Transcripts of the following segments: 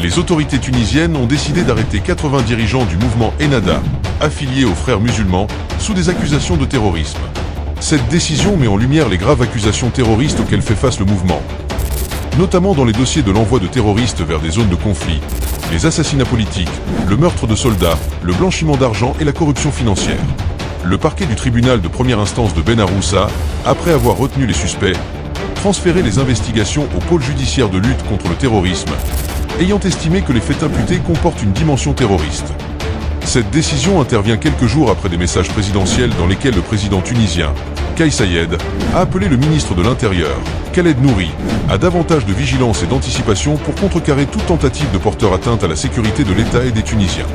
Les autorités tunisiennes ont décidé d'arrêter 80 dirigeants du mouvement Ennahda, affiliés aux Frères musulmans, sous des accusations de terrorisme. Cette décision met en lumière les graves accusations terroristes auxquelles fait face le mouvement, notamment dans les dossiers de l'envoi de terroristes vers des zones de conflit, les assassinats politiques, le meurtre de soldats, le blanchiment d'argent et la corruption financière. Le parquet du tribunal de première instance de Ben Aroussa, après avoir retenu les suspects, transféré les investigations au pôle judiciaire de lutte contre le terrorisme, ayant estimé que les faits imputés comportent une dimension terroriste. Cette décision intervient quelques jours après des messages présidentiels dans lesquels le président tunisien, Kais Saied, a appelé le ministre de l'Intérieur, Khaled Nouri, à davantage de vigilance et d'anticipation pour contrecarrer toute tentative de porteur atteinte à la sécurité de l'État et des Tunisiens.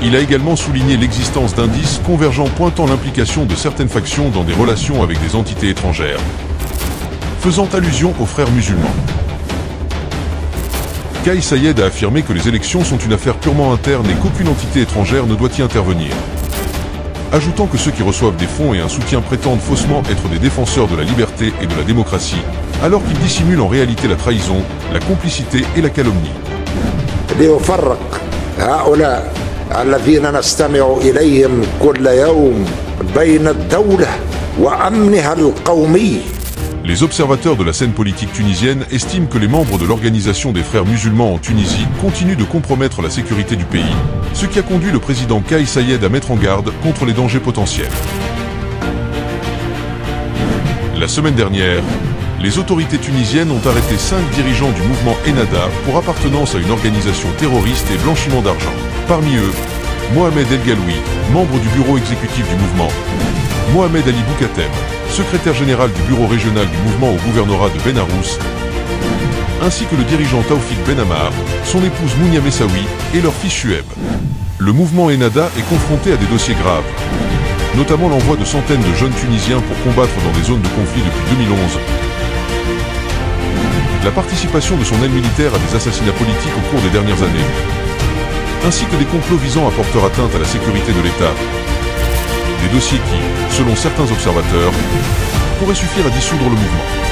Il a également souligné l'existence d'indices convergents pointant l'implication de certaines factions dans des relations avec des entités étrangères, faisant allusion aux Frères musulmans. Kais Saied a affirmé que les élections sont une affaire purement interne et qu'aucune entité étrangère ne doit y intervenir, ajoutant que ceux qui reçoivent des fonds et un soutien prétendent faussement être des défenseurs de la liberté et de la démocratie, alors qu'ils dissimulent en réalité la trahison, la complicité et la calomnie. الذين نستمع إليهم كل يوم بين الدولة وأمنها القومي. Les observateurs de la scène politique tunisienne estiment que les membres de l'Organisation des Frères musulmans en Tunisie continuent de compromettre la sécurité du pays, ce qui a conduit le président Kais Saied à mettre en garde contre les dangers potentiels. La semaine dernière, les autorités tunisiennes ont arrêté 5 dirigeants du mouvement Ennahda pour appartenance à une organisation terroriste et blanchiment d'argent. Parmi eux, Mohamed El Galoui, membre du bureau exécutif du mouvement, Mohamed Ali Boukatem, secrétaire général du bureau régional du mouvement au gouvernorat de Ben Arous, ainsi que le dirigeant Taoufik Ben Ammar, son épouse Mounia Messaoui et leur fils Shuaib. Le mouvement Ennahda est confronté à des dossiers graves, notamment l'envoi de centaines de jeunes Tunisiens pour combattre dans des zones de conflit depuis 2011, la participation de son aile militaire à des assassinats politiques au cours des dernières années, ainsi que des complots visant à porter atteinte à la sécurité de l'État. Des dossiers qui, selon certains observateurs, pourraient suffire à dissoudre le mouvement.